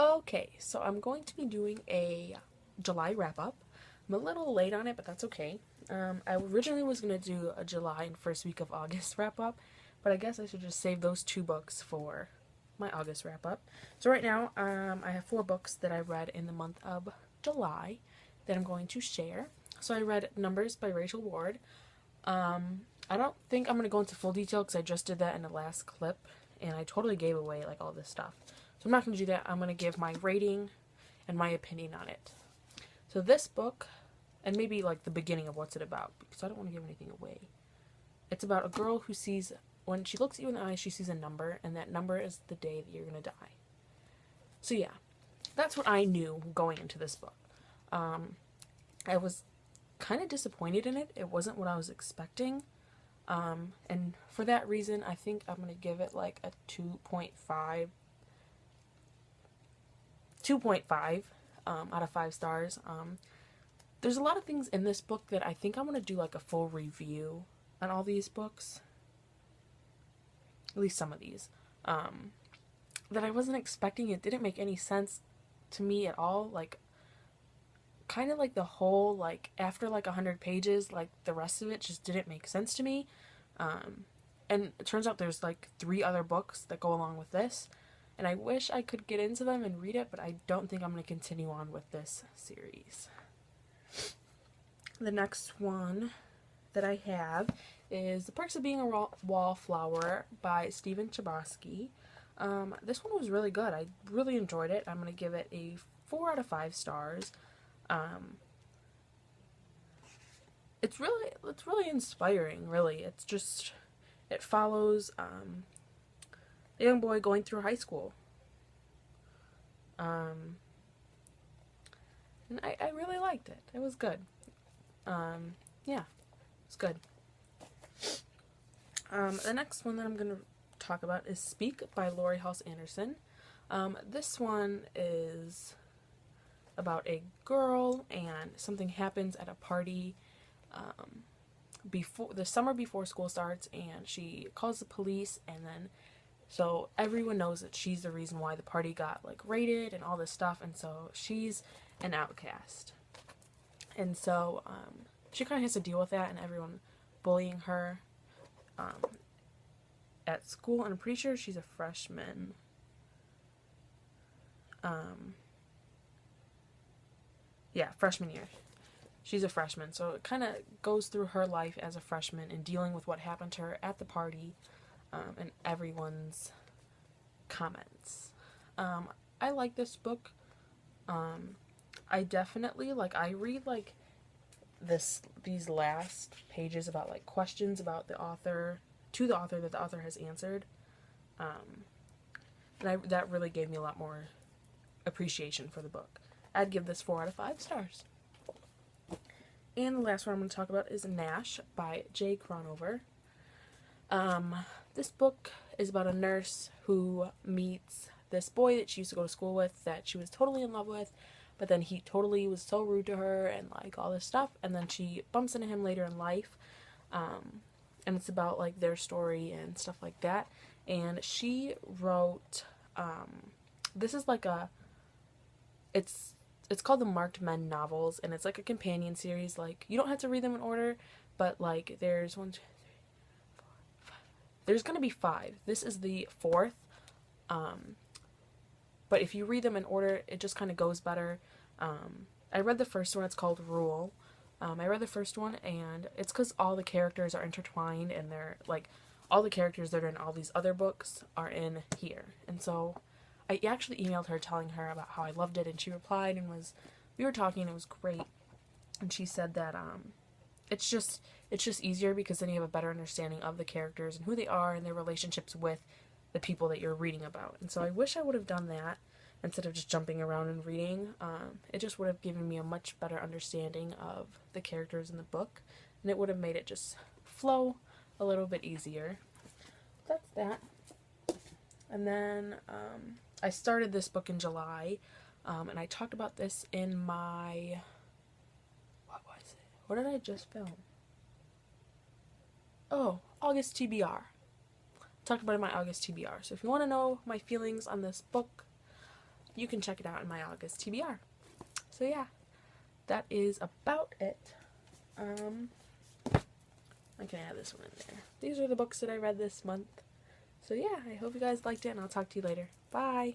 Okay, so I'm going to be doing a July wrap up. I'm a little late on it, but that's okay. I originally was going to do a July and first week of August wrap up, but I guess I should just save those two books for my August wrap up. So right now, I have four books that I read in the month of July that I'm going to share. So I read Numbers by Rachel Ward. I don't think I'm going to go into full detail because I just did that in the last clip, and I totally gave away like all this stuff. So I'm not going to do that. I'm going to give my rating and my opinion on it. So this book, and maybe like the beginning of what's it about, because I don't want to give anything away. It's about a girl who sees, when she looks at you in the eyes, she sees a number, and that number is the day that you're going to die. So yeah, that's what I knew going into this book. I was kind of disappointed in it. It wasn't what I was expecting. And for that reason, I think I'm going to give it like a 2.5 out of 5 stars. There's a lot of things in this book that I think I'm going to do like a full review on all these books. At least some of these. That I wasn't expecting. It didn't make any sense to me at all. Like, kind of like the whole, like, after like 100 pages, like the rest of it just didn't make sense to me. And it turns out there's like 3 other books that go along with this. And I wish I could get into them and read it, but I don't think I'm going to continue on with this series. The next one that I have is The Perks of Being a Wallflower by Stephen Chbosky. This one was really good. I really enjoyed it. I'm going to give it a 4 out of 5 stars. It's really inspiring, really. It's just, it follows a young boy going through high school. And I really liked it. It was good. Yeah, it's good. The next one that I'm going to talk about is Speak by Laurie Halse Anderson. This one is about a girl, and something happens at a party before the summer before school starts, and she calls the police, and then so everyone knows that she's the reason why the party got like raided and all this stuff, and so she's an outcast, and so she kind of has to deal with that and everyone bullying her at school, and I'm pretty sure she's a freshman. Yeah, freshman year. She's a freshman, so it kind of goes through her life as a freshman and dealing with what happened to her at the party, and everyone's comments. I like this book. I definitely, like, I read, like, these last pages about, like, questions about the author, to the author that the author has answered, and that really gave me a lot more appreciation for the book. I'd give this 4 out of 5 stars. And the last one I'm going to talk about is Nash by Jay Cronover. This book is about a nurse who meets this boy that she used to go to school with that she was totally in love with, but then he totally was so rude to her and like all this stuff, and then she bumps into him later in life, and it's about like their story and stuff like that. And she wrote, this is like it's called the Marked Men novels, and it's like a companion series. Like, you don't have to read them in order, but like there's 1, 2, 3, 4, 5. There's gonna be 5. This is the 4th. But if you read them in order, it just kind of goes better. I read the first one. It's called Rule. I read the first one, and it's because all the characters are intertwined, and they're like all the characters that are in all these other books are in here, and so I actually emailed her telling her about how I loved it, and she replied and we were talking, and it was great. And she said that it's just easier because then you have a better understanding of the characters and who they are and their relationships with the people that you're reading about. And so I wish I would have done that instead of just jumping around and reading. It just would have given me a much better understanding of the characters in the book, and it would have made it just flow a little bit easier. That's that. And then I started this book in July, and I talked about this in my, what was it? What did I just film? Oh, August TBR. Talked about it in my August TBR. So if you want to know my feelings on this book, you can check it out in my August TBR. So yeah, that is about it. I can add this one in there. These are the books that I read this month. So yeah, I hope you guys liked it, and I'll talk to you later. Bye!